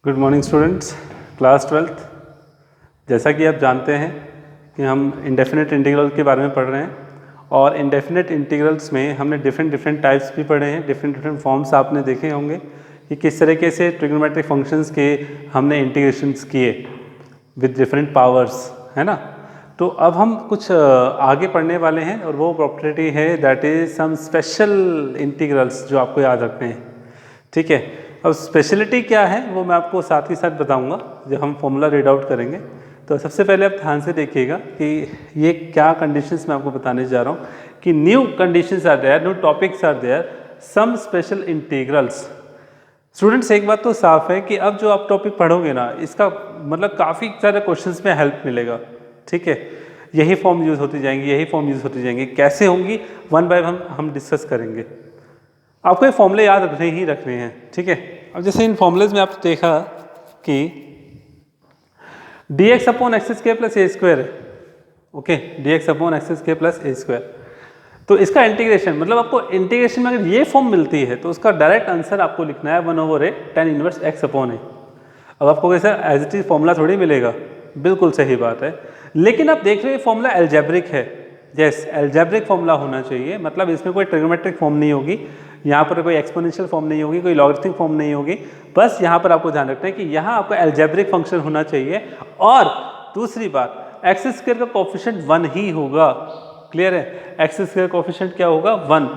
Good morning students, class 12th। जैसा कि आप जानते हैं कि हम इंडेफिनेट इंटीग्रल के बारे में पढ़ रहे हैं और इंडेफिनेट इंटीग्रल्स में हमने डिफरेंट टाइप्स भी पढ़े हैं। डिफरेंट फॉर्म्स आपने देखे होंगे कि किस तरीके से ट्रिग्नोमेट्रिक फंक्शंस के हमने इंटीग्रेशंस किए विद डिफरेंट पावर्स, है ना। तो अब हम कुछ आगे पढ़ने वाले हैं और वो प्रॉपर्टी है that is some special integrals जो आपको याद रखने हैं। ठीक है, अब स्पेशलिटी क्या है वो मैं आपको साथ ही साथ बताऊंगा जब हम फॉर्मूला रीड आउट करेंगे। तो सबसे पहले आप ध्यान से देखिएगा कि ये क्या कंडीशंस मैं आपको बताने जा रहा हूँ कि new conditions are there, new topics are there, some special integrals. Students, एक बात तो साफ है कि अब जो आप टॉपिक पढ़ोगे ना, इसका मतलब काफ़ी सारे क्वेश्चंस में हेल्प मिलेगा। ठीक है, यही फॉर्म यूज़ होती जाएंगी, यही फॉर्म यूज़ होती जाएंगी। कैसे होंगी वन बाय वन हम डिस्कस करेंगे। आपको ये फॉर्मूले याद रखने हैं। ठीक है, अब जैसे इन फॉर्मूलेज में आपने देखा कि dx upon x square plus a square है। Okay, dx upon x square plus a square, तो इसका इंटीग्रेशन मतलब आपको इंटीग्रेशन में अगर ये फॉर्म मिलती है तो उसका डायरेक्ट आंसर आपको लिखना है 1/a tan inverse x upon a. अब आपको कैसा एज इट इज फॉर्मूला थोड़ी मिलेगा, बिल्कुल सही बात है। लेकिन आप देख रहे हैं फॉर्मूला एल्जेब्रिक है। यस, एल्जेब्रिक फॉर्मूला होना चाहिए, मतलब इसमें कोई ट्रिग्नोमेट्रिक फॉर्म नहीं होगी, यहाँ पर कोई एक्सपोनेंशियल फॉर्म नहीं होगी, कोई लॉगरिथमिक फॉर्म नहीं होगी। बस यहाँ पर आपको ध्यान रखना है कि यहाँ आपको एल्जेब्रिक फंक्शन होना चाहिए। और दूसरी बात, एक्स स्क्वायर का कोफिशिएंट 1 ही होगा। क्लियर है, एक्स स्क्वायर कोफिशिएंट क्या होगा 1।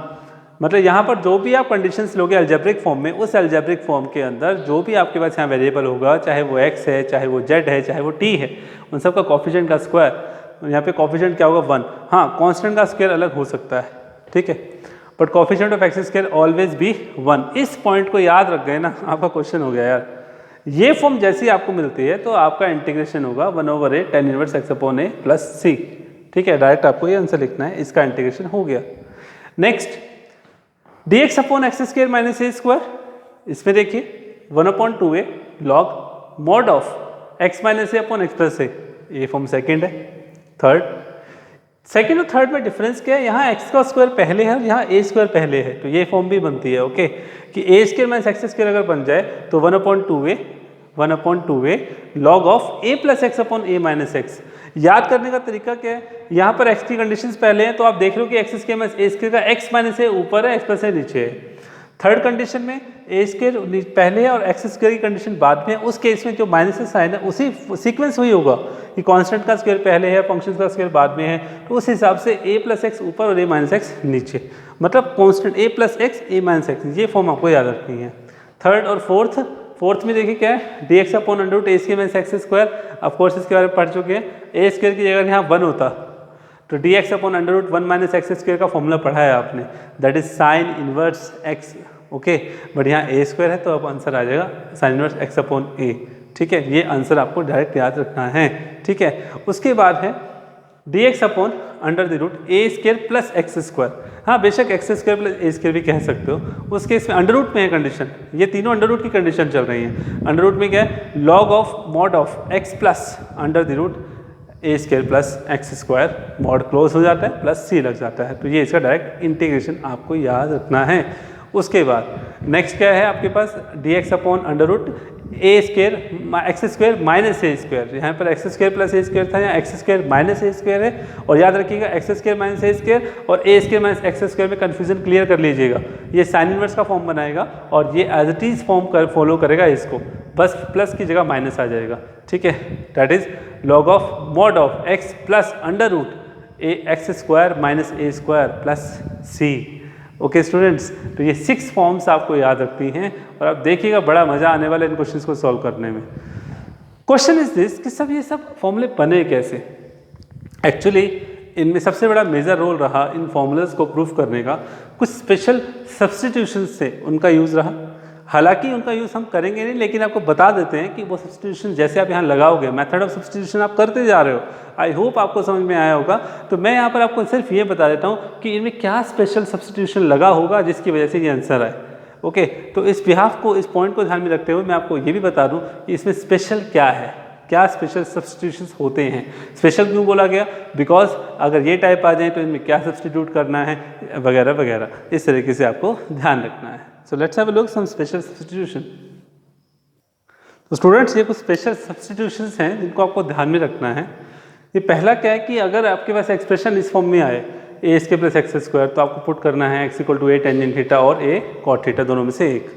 मतलब यहाँ पर जो भी आप कंडीशंस लोगे एल्जेब्रिक फॉर्म में, उस एल्जेब्रिक फॉर्म के अंदर जो भी आपके पास यहाँ वेरिएबल होगा, चाहे वो x है, चाहे वो z है, चाहे वो t है, उन सब का कोफिशिएंट का स्क्वायर, यहाँ पे कोफिशिएंट क्या होगा 1। हाँ, कांस्टेंट का स्क्वायर अलग हो सकता है, ठीक है, but coefficient of x square always be 1। इस पॉइंट को याद रख गए ना, आपका क्वेश्चन हो गया यार। ये फॉर्म जैसी आपको मिलती है तो आपका इंटीग्रेशन होगा 1/a tan inverse x upon a plus c। ठीक है, डायरेक्ट आपको ये आंसर लिखना है, इसका इंटीग्रेशन हो गया। Next, dx upon x square minus a square, इसमें देखिए 1/2a log mod of x minus a upon x plus a, ये फॉर्म सेकेंड है। सेकेंड और थर्ड में डिफरेंस क्या है, यहाँ x का स्क्वायर पहले है और यहाँ a स्क्वायर पहले है, तो ये फॉर्म भी बनती है। ओके, कि a square minus x square अगर बन जाए तो 1/2a log of a plus x upon a minus x. याद करने का तरीका क्या है, यहाँ पर x की कंडीशंस पहले हैं तो आप देख रहे हो कि x square minus a square का x माइनस ए ऊपर है, एक्स प्लस ए नीचे है। थर्ड कंडीशन में ए स्क्वायर पहले है और एक्स स्क्वायर की कंडीशन बाद में है। उस केस में जो माइनस से साइन है उसी सीक्वेंस वही होगा कि कांस्टेंट का स्क्वायर पहले है, फंक्शन का स्क्वायर बाद में है, तो उस हिसाब से ए प्लस एक्स ऊपर और ए माइनस एक्स नीचे, मतलब कांस्टेंट ए प्लस एक्स ए माइनस एक्स, ये फॉर्म आपको याद रखनी है। थर्ड और फोर्थ में देखिए क्या है, d x upon under root a square minus x square. Of course इसके बारे में पढ़ चुके हैं। ए स्क्वायर की जगह यहाँ 1 होता तो d x upon under root 1 minus x square का फॉर्मूला पढ़ा है आपने, that is sine inverse x. Okay, but यहाँ ए स्क्वायर है तो अब आंसर आ जाएगा sine inverse x upon a. ठीक है, ये आंसर आपको डायरेक्ट याद रखना है। ठीक है, उसके बाद है d x upon under the root a square plus x square. हाँ, बेशक x square plus a square भी कह सकते हो, उस केस में अंडर रूट में है कंडीशन, ये तीनों अंडर रूट की कंडीशन चल रही है। अंडर रूट में क्या है, log of mod of x plus under the root a square plus x square, mod close हो जाता है, प्लस सी लग जाता है, तो ये इसका डायरेक्ट इंटीग्रेशन आपको याद रखना है। उसके बाद नेक्स्ट क्या है आपके पास, d x upon under root a square x square minus a square. यहाँ पर x square plus a square था, यहाँ x square minus a square है। और याद रखिएगा x square minus a square और a square minus x square में कन्फ्यूजन क्लियर कर लीजिएगा। ये साइन इनवर्स का फॉर्म बनाएगा और ये as it is form follow करेगा इसको, बस प्लस की जगह माइनस आ जाएगा। ठीक है, that is log of mod of x plus under root a x square minus a square plus C. Okay students, तो ये 6 फॉर्म्स आपको याद रखती हैं और आप देखिएगा बड़ा मजा आने वाला है इन क्वेश्चंस को सॉल्व करने में। क्वेश्चन इज दिस कि सब ये सब फॉर्मूले बने कैसे। एक्चुअली इनमें सबसे बड़ा मेजर रोल रहा इन फॉर्मूलाज को प्रूफ करने का कुछ स्पेशल सब्स्टिट्यूशन से उनका यूज़ रहा। हालांकि उनका यूज़ हम करेंगे नहीं, लेकिन आपको बता देते हैं कि वो सब्स्टिट्यूशन जैसे आप यहाँ लगाओगे, मेथड ऑफ सब्स्टिट्यूशन आप करते जा रहे हो, आई होप आपको समझ में आया होगा। तो मैं यहाँ पर आपको सिर्फ ये बता देता हूँ कि इनमें क्या स्पेशल सब्स्टिट्यूशन लगा होगा जिसकी वजह से ये आंसर आए। ओके, तो इस बिहाफ को, इस पॉइंट को ध्यान में रखते हुए मैं आपको ये भी बता दूँ कि इसमें स्पेशल क्या है, क्या स्पेशल सब्स्टिट्यूशंस होते हैं। स्पेशल क्यों बोला गया, बिकॉज अगर ये टाइप आ जाए तो इनमें क्या सब्स्टिट्यूट करना है वगैरह वगैरह, इस तरीके से आपको ध्यान रखना है। So let's have a look some special substitution. तो स्टूडेंट्स ये कुछ स्पेशल सब्स्टिट्यूशंस हैं जिनको आपको ध्यान में रखना है। ये पहला क्या है कि अगर आपके पास एक्सप्रेशन इस फॉर्म में आए a square plus x square, तो आपको पुट करना है x equal to a tangent theta और ए कॉट थीटा, दोनों में से एक।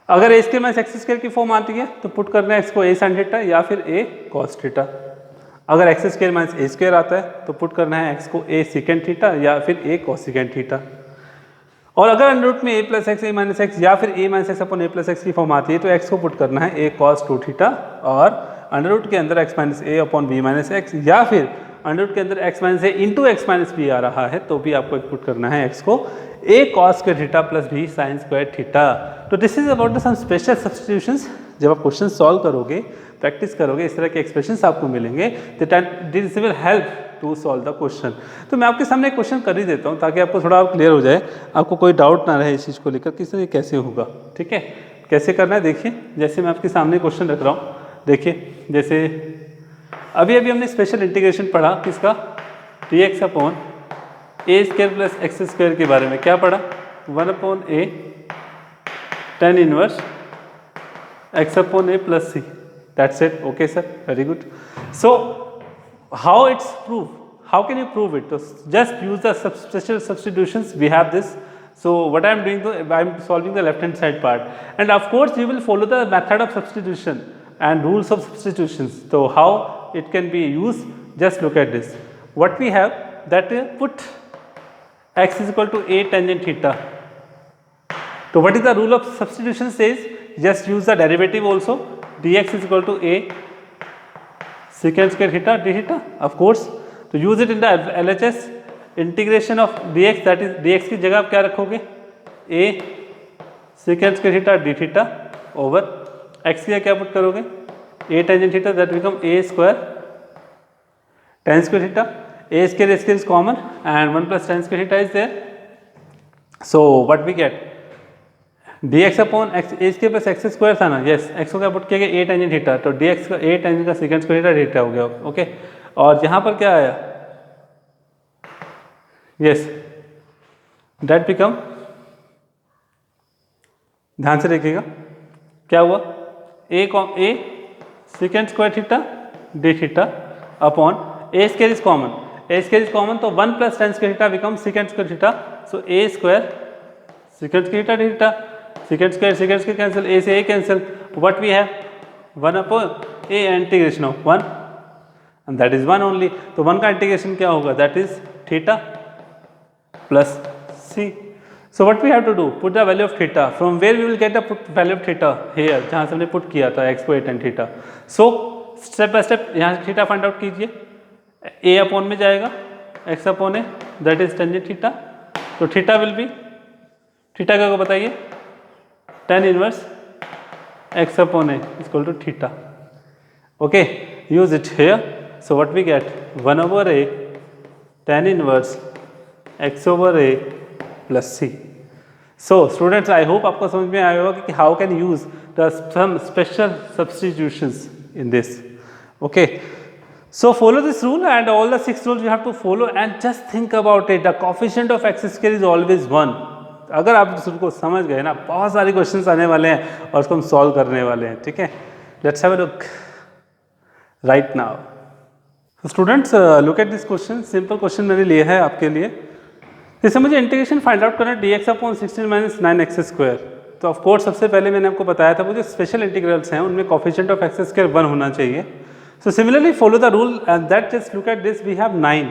अगर a square minus x square की फॉर्म आती है तो पुट करना है एक्स को ए साइन थीटा या फिर ए कॉस थीटा। अगर x square minus a square आता है तो पुट करना है एक्स को ए सिकेंड थीटा या फिर ए कॉस सिकेंड थीटा। और अगर अंडर रूट में ए प्लस एक्स ए माइनस एक्स या फिर ए minus x upon a plus x की फॉर्म आती है तो एक्स को पुट करना है ए कॉस टू थीटा, और अंडर रूट के अंदर x minus a upon B minus x, या फिर अंडर रूट के अंदर एक्स माइनस ए इंटू एक्स माइनस बी आ रहा है तो भी आपको पुट करना है एक्स को a cos square theta plus b sine square theta. तो this is about the some special substitutions. जब आप क्वेश्चन सॉल्व करोगे, प्रैक्टिस करोगे, इस तरह के एक्सप्रेशंस आपको मिलेंगे, this will help to solve the question. तो मैं आपके सामने एक क्वेश्चन कर ही देता हूँ ताकि आपको थोड़ा और क्लियर हो जाए, आपको कोई डाउट ना रहे इस चीज़ को लेकर कि सर ये कैसे होगा। ठीक है, कैसे करना है देखिए। जैसे मैं आपके सामने क्वेश्चन रख रहा हूँ, देखिए जैसे अभी हमने स्पेशल इंटीग्रेशन पढ़ा किसका, d x upon a square plus x square के बारे में। क्या पढ़ा, 1 upon a tan inverse x upon a plus c, that's it. Okay sir, very good. So how it's prove, how can you prove it? तो just use the special substitutions, we have this. So what I am doing, I am solving the left hand side part, and of course you will follow the method of substitution and rules of substitutions. So how it can be used, just look at this. What we have, that put x is equal to a tangent theta. So what is the rule of substitution says? Just use the derivative also. Dx is equal to a secant square theta d theta. Of course, to use it in the LHS, integration of dx, that is dx की जगह आप क्या रखोगे, a secant square theta d theta over x की क्या put करोगे, a tangent theta, that become a square tan square theta, a square is common and 1 plus tan square theta is there. So what we get, dx upon x, a square plus x square था ना, yes, x को क्या put किया गया, a tangent theta, तो dx का a tangent का secant square theta theta हो गया। ओके, और यहाँ पर क्या आया, yes, that become, ध्यान से देखिएगा क्या हुआ, a secant square theta d theta upon a square is common, a square is common, तो 1 plus tan square theta become secant square theta, so a square secant square theta d theta, secant square cancel, a से a cancel, what we have 1 upon a integration of 1 and that is 1 only, तो 1 का integration क्या होगा, that is theta plus c. So what we have to do, put the value of theta, from where we will get the value of theta, here जहाँ से हमने put किया था x को a tan theta. So step by step यहाँ से theta find out कीजिए, a upon में जाएगा x upon a, that is tangent theta, तो theta will be, theta क्या को बताइए, tan inverse x upon a is equal to theta. Okay, use it here. So what we get, 1 over a tan inverse x over a plus c. So students, I hope आपको समझ में आया होगा कि how can use the some special substitutions in this. Okay, so follow this rule and all the 6 rules you have to follow and just think about it. The coefficient of x square is always 1. अगर आप इसको समझ गए ना, बहुत सारे questions आने वाले हैं और उसको हम सॉल्व करने वाले हैं। ठीक है, let's have a look right now. Students, look at this question, simple question मैंने लिया है आपके लिए। जैसे मुझे इंटीग्रेशन फाइंड आउट करना है dx upon 16 minus 9x square, तो ऑफ कोर्स सबसे पहले मैंने आपको बताया था वो जो स्पेशल इंटीग्रल्स हैं उनमें कोफिशिएंट ऑफ एक्स स्क्वायर 1 होना चाहिए। So similarly follow the rule and that, just look at this, we have 9,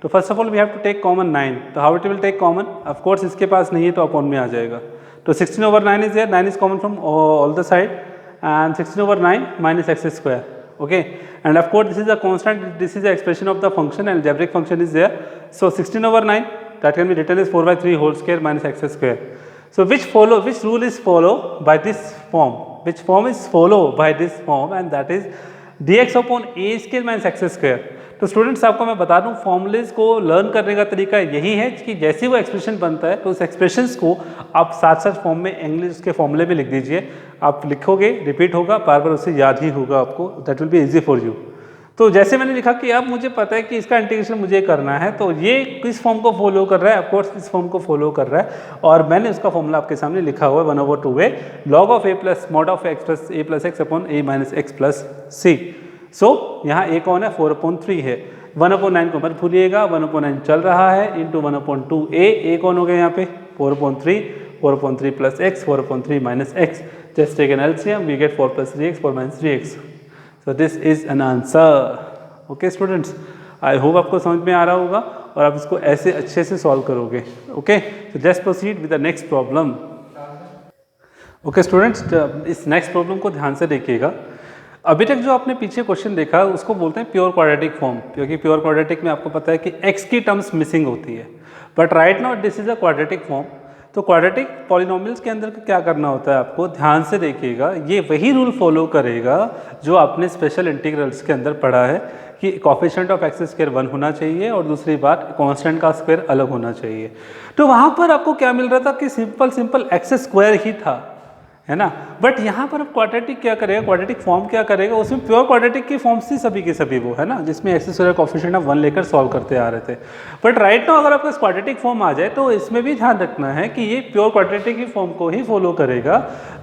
तो first of all we have to take common 9, तो how it will take common, of course इसके पास नहीं है तो upon में आ जाएगा, तो 16 over 9 is there, 9 is common from all the side and 16 over 9 minus x square. Okay, and of course this is a constant, this is the expression of the function and algebraic function is there, so 16 over 9 that can be written as 4 by 3 whole square minus x square. So which rule is followed by this form, which form is followed by this form, and that is dx upon a square minus x square. तो students आपको मैं बता दूं, formulas को learn करने का तरीका यही है कि जैसे वो एक्सप्रेशन बनता है तो उस एक्सप्रेशंस को आप साथ फॉर्म में इंग्लिश के फॉर्मूले में लिख दीजिए, आप लिखोगे, रिपीट होगा, बार बार उससे याद ही होगा आपको, that will be easy for you. तो जैसे मैंने लिखा कि अब मुझे पता है कि इसका इंटीग्रेशन मुझे करना है, तो ये किस फॉर्म को फॉलो कर रहा है, ऑफकोर्स इस फॉर्म को फॉलो कर रहा है, और मैंने उसका फॉर्मूला आपके सामने लिखा हुआ है 1/2a log of a plus mod of x plus a plus x upon a minus x plus c. So यहाँ a कौन है, 4/3 है, 1/9 को मत भूलिएगा, 1/9 चल रहा है इंटू 1/2a, a कौन हो गया यहाँ पे 4/3 plus x, 4/3 minus x, just take an LCM, we get 4 plus 3x, 4 minus 3x. So this is an answer. Okay students, I hope आपको समझ में आ रहा होगा और आप इसको ऐसे अच्छे से सॉल्व करोगे। Okay, so just proceed with the next problem. Okay students, इस नेक्स्ट प्रॉब्लम को ध्यान से देखिएगा। अभी तक जो आपने पीछे क्वेश्चन देखा उसको बोलते हैं प्योर क्वाड्रेटिक फॉर्म, क्योंकि प्योर क्वाड्रेटिक में आपको पता है कि x की टर्म्स मिसिंग होती है, but right now this is a quadratic form. तो क्वाड्रेटिक पॉलिनोमियल्स के अंदर क्या करना होता है, आपको ध्यान से देखिएगा, ये वही रूल फॉलो करेगा जो आपने स्पेशल इंटीग्रल्स के अंदर पढ़ा है कि कोफिशिएंट ऑफ एक्स स्क्वायर 1 होना चाहिए और दूसरी बात कांस्टेंट का स्क्वायर अलग होना चाहिए। तो वहाँ पर आपको क्या मिल रहा था कि सिंपल एक्स स्क्वायर ही था, है ना, बट यहाँ पर अब क्वाड्रेटिक क्या करेगा, क्वाड्रेटिक फॉर्म क्या करेगा, उसमें प्योर क्वाड्रेटिक की फॉर्म्स थी सभी के सभी वो, है ना, जिसमें एक्स स्क्वायर कोफिशिएंट ऑफ 1 लेकर सॉल्व करते आ रहे थे। बट राइट नाउ अगर आपका क्वाड्रेटिक फॉर्म आ जाए तो इसमें भी ध्यान रखना है कि ये प्योर क्वाड्रेटिक की फॉर्म को ही फॉलो करेगा,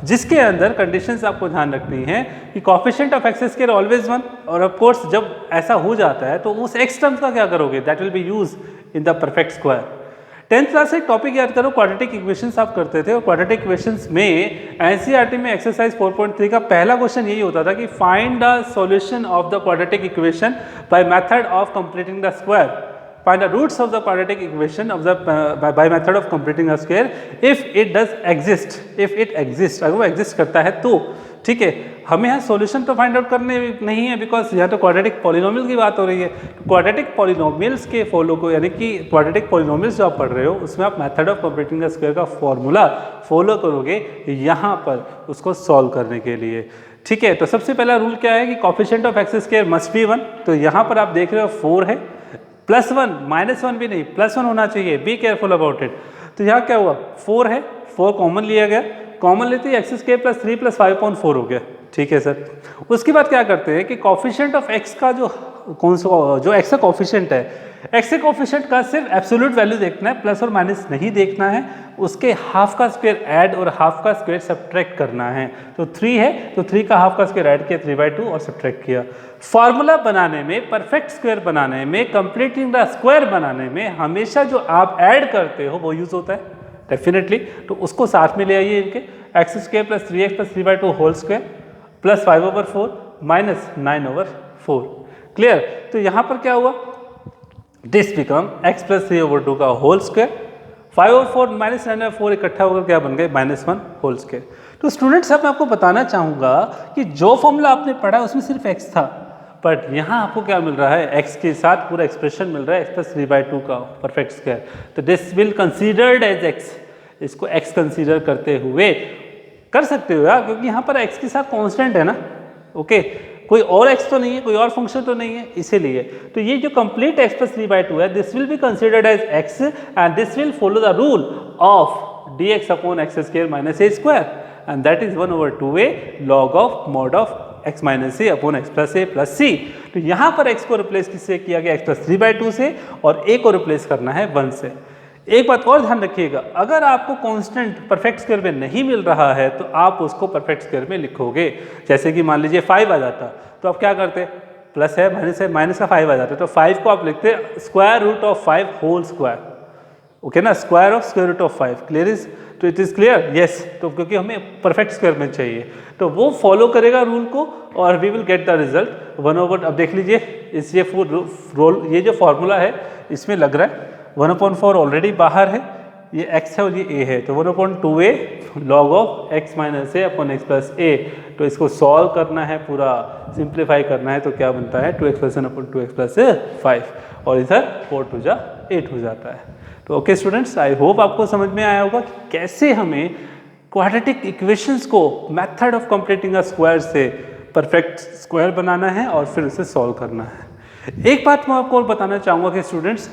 जिसके अंदर कंडीशंस आपको ध्यान रखनी है कि coefficient of x square always 1, और ऑफ कोर्स जब ऐसा हो जाता है तो उस एक्स टर्म्स का क्या करोगे, that will be use in the perfect square. 10th class से एक टॉपिक याद करो, क्वाड्रेटिक इक्वेशंस आप करते थे, और क्वाड्रेटिक इक्वेशंस में एनसीईआरटी में एक्सरसाइज 4.3 का पहला क्वेश्चन यही होता था कि find the solution of the quadratic equation by method of completing the square, find the roots of the quadratic equation of the by method of completing the square if it does exist, if it exist, अगर वो exist करता है तो ठीक है। हमें यहाँ solution तो फाइंड आउट करने नहीं है, बिकॉज यहाँ तो क्वाड्रेटिक पॉलिनोमियल की बात हो रही है। क्वाड्रेटिक पॉलिनोमियल्स के फॉलो को, यानी कि क्वाड्रेटिक पॉलिनोमियल्स जो आप पढ़ रहे हो उसमें आप method of completing the square का फॉर्मूला फॉलो करोगे यहाँ पर उसको सॉल्व करने के लिए, ठीक है। तो सबसे पहला रूल क्या है कि coefficient of x square must be 1, तो यहाँ पर आप देख रहे हो 4 है, +1 -1 भी नहीं, +1 होना चाहिए, बी केयरफुल अबाउट इट। तो यहाँ क्या हुआ, 4 है, 4 कॉमन लिया गया, कॉमन लेते ही एक्स स्क्वायर प्लस 3 प्लस 5/4 हो गया, ठीक है सर। उसके बाद क्या करते हैं कि कोफिशिएंट ऑफ एक्स का जो एक्स का कोफिशिएंट है, एक्स के कोफिशिएंट का सिर्फ एब्सोल्यूट वैल्यू देखना है, प्लस और माइनस नहीं देखना है, उसके हाफ का स्क्वायर ऐड और हाफ का स्क्वायर सब्ट्रैक्ट करना है। तो 3 है तो 3 का हाफ का स्क्वायर ऐड किया 3/2 और सब्ट्रैक्ट किया। फार्मूला बनाने में, परफेक्ट स्क्वायर बनाने में, कंप्लीटिंग द स्क्वायर बनाने में हमेशा जो आप ऐड करते हो वो यूज होता है डेफिनेटली, तो उसको साथ में ले आइए इनके, x square plus 3x plus 3/2 whole square plus 5/4 minus 9/4, clear. तो यहाँ पर क्या हुआ, दिस बिकम x प्लस 3/2 का होल स्क्वायर, 5/4 माइनस 9/4 इकट्ठा होकर क्या बन गए, -1 होल स्क्वायर। तो स्टूडेंट्स अब मैं आपको बताना चाहूँगा कि जो फॉर्मूला आपने पढ़ा उसमें सिर्फ x था, बट यहाँ आपको क्या मिल रहा है, x के साथ पूरा एक्सप्रेशन मिल रहा है, x प्लस 3/2 का परफेक्ट स्क्वायर। तो this will considered as x, इसको x कंसीडर करते हुए कर सकते हो यार, क्योंकि यहाँ पर x के साथ कांस्टेंट है ना, ओके, कोई और x तो नहीं है, कोई और फंक्शन तो नहीं है, इसीलिए तो ये जो कंप्लीट x प्लस 3/2 है, this will be considered as x and this will follow the rule of dx upon x square minus a square, and that is 1/2a log of mod of x minus a upon x plus a plus c। तो यहाँ पर x को replace किससे किया गया, x plus 3/2 से, और a को रिप्लेस करना है 1 से। एक बात और ध्यान रखिएगा, अगर आपको कांस्टेंट परफेक्ट स्क्वायर में नहीं मिल रहा है तो आप उसको परफेक्ट स्क्वायर में लिखोगे। जैसे कि मान लीजिए 5 आ जाता, तो आप क्या करते, प्लस है माइनस का 5 आ जाता, तो 5 को आप लिखते square root of 5 whole square, okay ना, square of square root of 5, clear is, तो इट इज क्लियर, यस। तो क्योंकि हमें परफेक्ट स्क्वायर में चाहिए तो वो फॉलो करेगा रूल को और we will get the result 1/, अब देख लीजिए इस ये रोल, ये जो फॉर्मूला है इसमें लग रहा है 1/4 ऑलरेडी बाहर है, ये x है और ये a है, तो 1/2a log of x minus a upon x plus a। तो इसको सॉल्व करना है, पूरा सिंप्लीफाई करना है, तो क्या बनता है 2x plus 1 upon 2x plus 5, और इधर 4 2 जा 8 हो जाता है। तो ओके स्टूडेंट्स, आई होप आपको समझ में आया होगा कि कैसे हमें क्वाड्रेटिक इक्वेशंस को method of completing a square से परफेक्ट स्क्वायर बनाना है और फिर उसे सॉल्व करना है। एक बात मैं आपको और बताना चाहूँगा कि स्टूडेंट्स,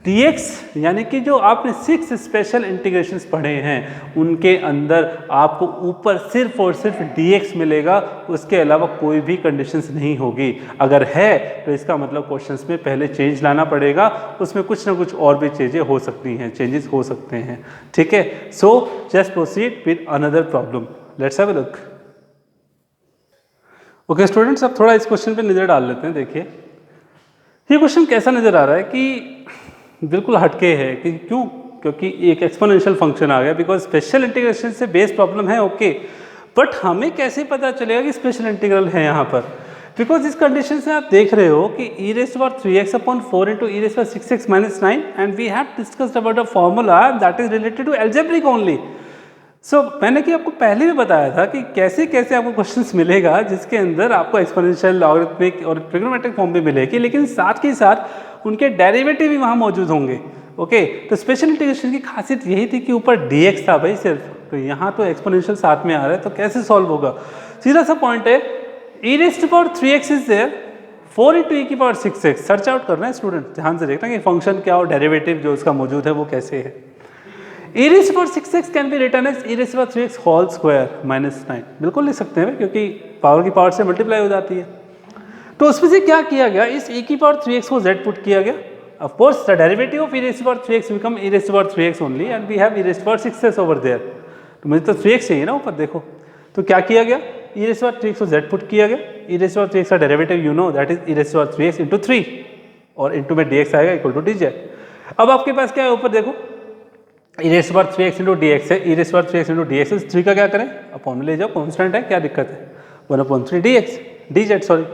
dx यानी कि जो आपने 6 स्पेशल इंटीग्रेशंस पढ़े हैं उनके अंदर आपको ऊपर सिर्फ और सिर्फ dx मिलेगा, उसके अलावा कोई भी कंडीशंस नहीं होगी। अगर है तो इसका मतलब क्वेश्चंस में पहले चेंज लाना पड़ेगा, उसमें कुछ ना कुछ और भी चीज़ें हो सकती हैं, चेंजेस हो सकते हैं। ठीक है, so just proceed with another problem, let's have a look. Okay students, अब थोड़ा इस क्वेश्चन पे नज़र डाल लेते हैं। देखिए ये क्वेश्चन कैसा नज़र आ रहा है कि बिल्कुल हटके है कि क्यों, क्योंकि एक एक्सपोनेंशियल फंक्शन आ गया, बिकॉज स्पेशल इंटीग्रेशन से बेस प्रॉब्लम है। ओके, बट हमें कैसे पता चलेगा कि स्पेशल इंटीग्रल है यहाँ पर, बिकॉज इस कंडीशन से आप देख रहे हो कि e raised to power 3x upon 4 into e raised to power 6x minus 9 and we have discussed about a formula that is related to algebraic only. सो मैंने कि आपको पहले भी बताया था कि कैसे कैसे आपको क्वेश्चंस मिलेगा जिसके अंदर आपको एक्सपोनेंशियल, लॉगरिथमिक और ट्रिग्नोमेट्रिक फॉर्म भी मिलेगी, लेकिन साथ के साथ उनके डेरिवेटिव भी वहाँ मौजूद होंगे। ओके, तो स्पेशल इंटीग्रेशन की खासियत यही थी कि ऊपर dx था भाई सिर्फ, तो यहाँ तो एक्सपोनेंशियल साथ में आ रहा है, तो कैसे सॉल्व होगा? सीधा सा पॉइंट है, e raised to power 3x is there, 4 into e की पावर 6x सर्च आउट करना है स्टूडेंट, ध्यान से देखना कि फंक्शन क्या और डेरिवेटिव जो उसका मौजूद है वो कैसे है। e raised to power 6x can be written as e raised to power 3x whole square minus 9, बिल्कुल लिख सकते हैं क्योंकि पावर की पावर से मल्टीप्लाई हो जाती है। तो उसमें से क्या किया गया, इस e की पावर 3x को z पुट किया गया। Of course the derivative of e raised to power 3x become e raised to power 3x only and we have e raised to power 6x over there. तो मुझे तो 3x चाहिए ना ऊपर, देखो तो क्या किया गया, e raised to power 3x को z पुट किया गया, e raised to power 3x का derivative you know that is e raised to power 3x into 3 और इनटू में dx आएगा इक्वल टू dz। अब आपके पास क्या है ऊपर देखो, e raised to power 3x into dx है, e raised to power 3x into dx है, 3 का क्या करें, अपॉन में ले जाओ, कांस्टेंट है, क्या दिक्कत है, 1/3 dx dz, sorry,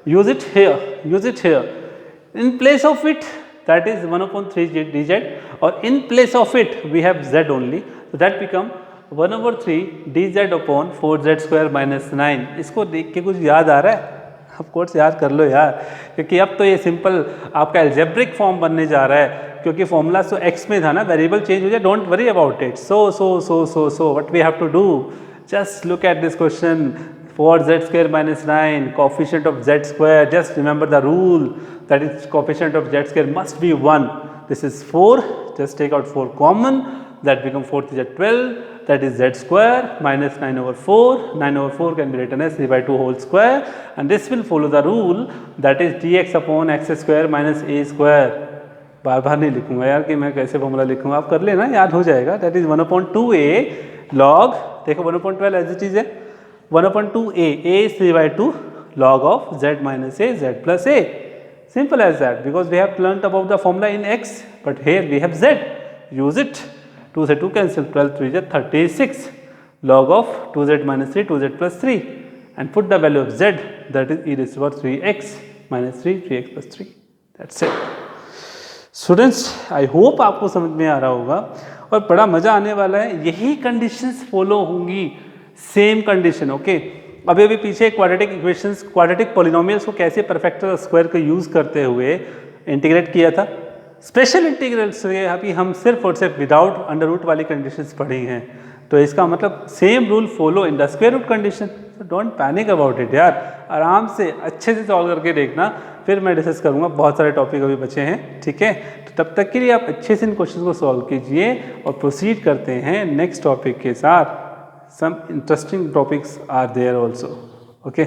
use it here in place of it, that is 1/3 dz, और in place of it we have z only, so that become 1/3 dz upon 4z square minus 9। इसको देख के कुछ याद आ रहा है? ऑफ कोर्स याद कर लो यार, क्योंकि अब तो ये सिंपल आपका एल्जेब्रिक फॉर्म बनने जा रहा है, क्योंकि फॉर्मूला तो x में था ना, वेरिएबल चेंज हो जाए, don't worry about it. So what we have to do, just look at this question, 4z square minus 9, coefficient of z square, just remember the rule, that is coefficient of z square must be 1. This is 4, just take out 4 common, that become 4 to the 12, that is z square minus 9 over 4. 9 over 4 can be written as 3 by 2 whole square, and this will follow the rule, that is dx upon x square minus a square. बार बार नहीं लिखूंगा यार कि मैं कैसे formula लिखूंगा, आप कर लेना, याद हो जाएगा। दैट इज 1/2a log, देखो 1/12 ऐसी चीज है, 1/2a, a is 3 by 2 log of z minus a, z plus a, simple as that, because we have learnt about the formula in x, but here we have z, use it, 2 से 2 cancel, 12 3 is 36 log of 2z minus 3, 2z plus 3, and put the value of z, that is e raised to power 3x minus 3, 3x plus 3, that's it। Students, I hope आपको समझ में आ रहा होगा और बड़ा मजा आने वाला है, यही कंडीशंस फॉलो होंगी, सेम कंडीशन। ओके, अभी अभी पीछे क्वाड्रेटिक इक्वेशंस, क्वाड्रेटिक पॉलिनोमियल्स को कैसे परफेक्टर स्क्वायर को यूज़ करते हुए इंटीग्रेट किया था, स्पेशल इंटीग्रल से अभी हम सिर्फ और सिर्फ विदाउट अंडर रूट वाली कंडीशंस पढ़ी हैं, तो इसका मतलब same rule follow in the square root condition. So don't panic about it यार, आराम से अच्छे से सॉल्व करके देखना, फिर मैं डिस्कस करूँगा, बहुत सारे टॉपिक अभी बचे हैं। ठीक है, तो तब तक के लिए आप अच्छे से इन क्वेश्चन को सॉल्व कीजिए और प्रोसीड करते हैं नेक्स्ट टॉपिक के साथ। Some interesting topics are there also. Okay,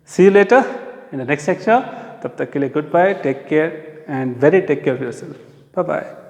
see you later in the next lecture, तब तक के लिए good bye, take care and very take care of yourself, bye bye.